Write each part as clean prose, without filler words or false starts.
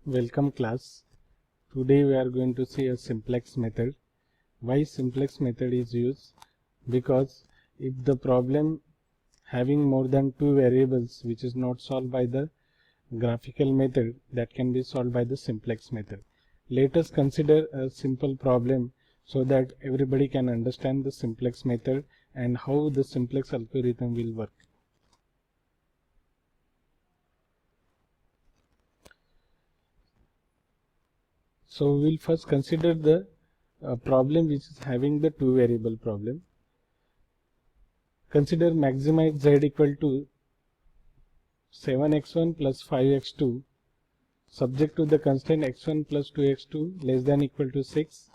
Welcome class. Today we are going to see a simplex method. Why simplex method is used? Because if the problem having more than two variables which is not solved by the graphical method, that can be solved by the simplex method. Let us consider a simple problem so that everybody can understand the simplex method and how the simplex algorithm will work. So we will first consider the problem which is having the two variable problem. Consider maximize z equal to 7x1 plus 5x2 subject to the constraint x1 plus 2x2 less than equal to 6,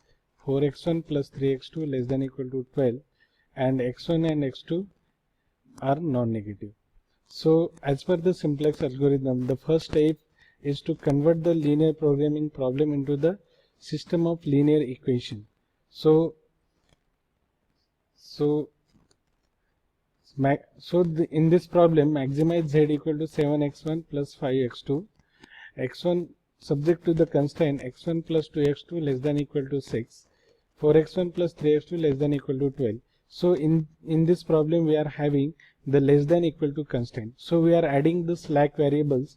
4x1 plus 3x2 less than equal to 12, and x1 and x2 are non-negative. So as per the simplex algorithm, the first step is to convert the linear programming problem into the system of linear equation. In this problem, maximize z equal to 7x1 plus 5x2, x1 subject to the constraint x1 plus 2x2 less than equal to 6, 4x1 plus 3x2 less than equal to 12. So in this problem we are having the less than equal to constraint. So we are adding the slack variables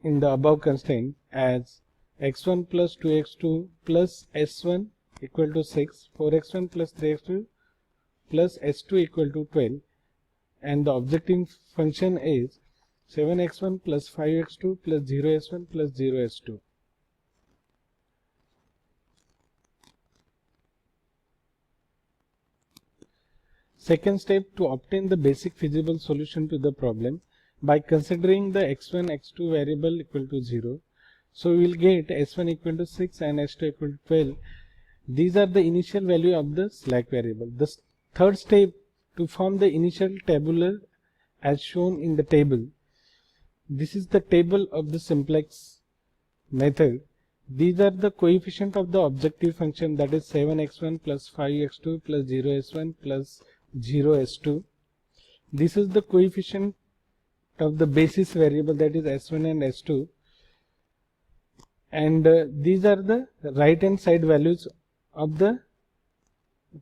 in the above constraint as x1 plus 2x2 plus s1 equal to 6, 4x1 plus 3x2 plus s2 equal to 12, and the objective function is 7x1 plus 5x2 plus 0s1 plus 0s2. Second step, to obtain the basic feasible solution to the problem by considering the x1 x2 variable equal to 0. So we will get s1 equal to 6 and s2 equal to 12. These are the initial value of the slack variable. The third step, to form the initial tabular as shown in the table. This is the table of the simplex method. These are the coefficient of the objective function, that is 7x1 plus 5x2 plus 0s1 plus 0s2. This is the coefficient of the basis variable, that is s1 and s2. And these are the right hand side values of the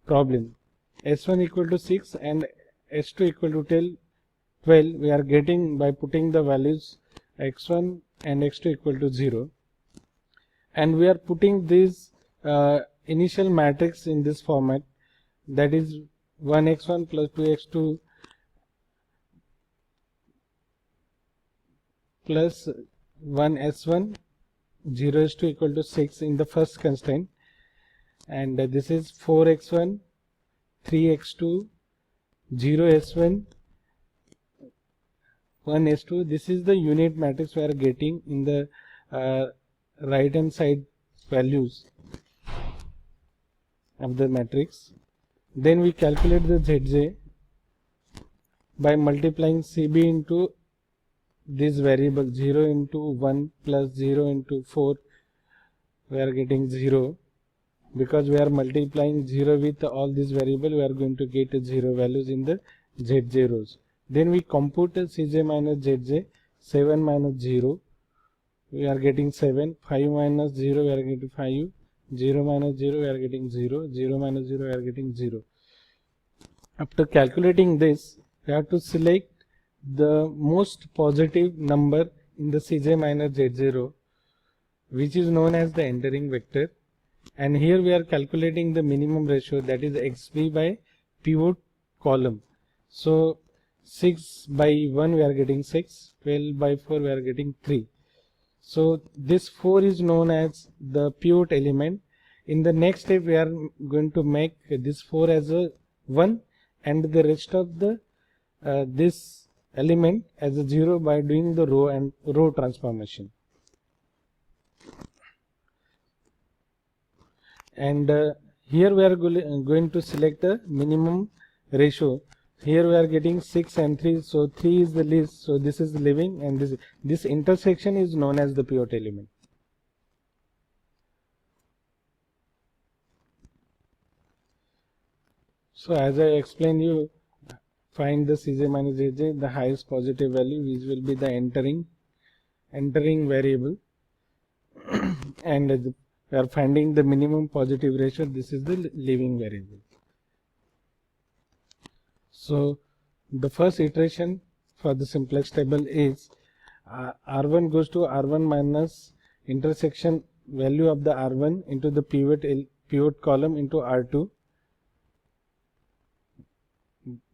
problem. s1 equal to 6 and s2 equal to 12 we are getting by putting the values x1 and x2 equal to 0, and we are putting this initial matrix in this format, that is 1x1 plus 2x2 plus 1s1, 0s2 equal to 6 in the first constraint, and this is 4x1, 3x2, 0s1, 1s2. This is the unit matrix we are getting in the right hand side values of the matrix. Then we calculate the zj by multiplying cb into this variable, 0 into 1 plus 0 into 4, we are getting 0. Because we are multiplying 0 with all these variables, we are going to get 0 values in the zj rows. Then we compute cj minus zj, 7 minus 0, we are getting 7, 5 minus 0, we are getting 5, 0 minus 0, we are getting 0, 0 minus 0, we are getting 0. After calculating this, we have to select the most positive number in the cj minus zj row, which is known as the entering vector. And here we are calculating the minimum ratio, that is xb by pivot column. So 6 by 1 we are getting 6, 12 by 4 we are getting 3. So this 4 is known as the pivot element. In the next step we are going to make this 4 as a 1 and the rest of the this element as a 0 by doing the row and row transformation. And here we are going to select the minimum ratio. Here we are getting 6 and 3, so 3 is the least, so this is leaving, and this intersection is known as the pivot element. So as I explained you, find the cj minus jj, the highest positive value, which will be the entering, entering variable and we are finding the minimum positive ratio. This is the leaving variable. So the first iteration for the simplex table is R1 goes to R1 minus intersection value of the R1 into the pivot column into R2.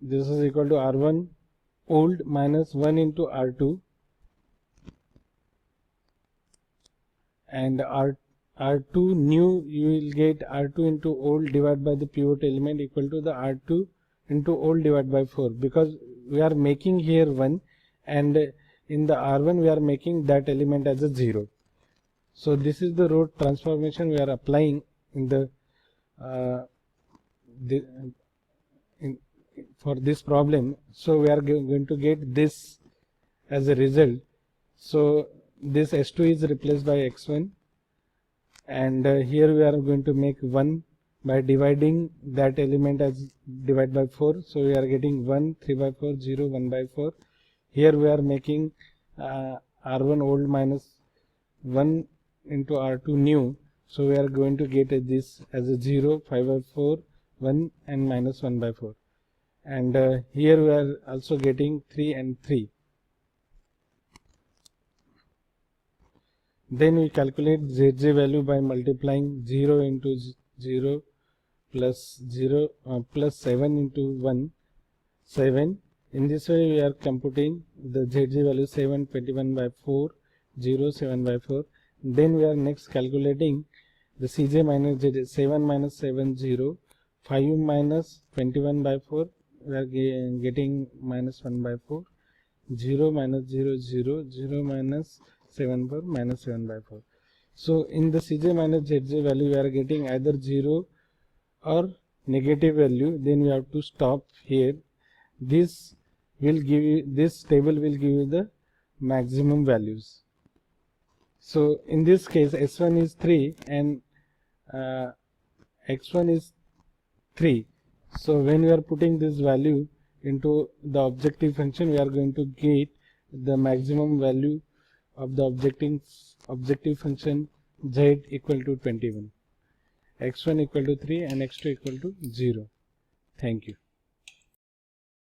This is equal to R1 old minus 1 into R2, and R2 new, you will get R2 into old divided by the pivot element equal to the R2 into old divided by 4, because we are making here 1 and in the R1 we are making that element as a 0. So this is the row transformation we are applying in the for this problem. So we are going to get this as a result. So this S2 is replaced by X1, and here we are going to make 1 by dividing that element as divide by 4. So we are getting 1, 3 by 4, 0, 1 by 4. Here we are making R1 old minus 1 into R2 new. So we are going to get this as a 0, 5 by 4, 1 and minus 1 by 4. And here we are also getting 3 and 3. Then we calculate ZJ value by multiplying 0 into 0 plus 0 plus 7 into 1, 7. In this way we are computing the ZJ value 7, 21 by 4, 0, 7 by 4. Then we are next calculating the CJ minus ZJ, 7 minus 7, 0, 5 minus 21 by 4, we are getting minus 1 by 4, 0 minus 0, 0, 0 minus 7 4, minus 7 by 4. So in the CJ minus ZJ value we are getting either 0 or negative value. Then we have to stop here. This will give you, this table will give you the maximum values. So in this case S1 is 3 and X1 is 3. So when we are putting this value into the objective function, we are going to get the maximum value of the objective function z equal to 21, x1 equal to 3 and x2 equal to 0. Thank you.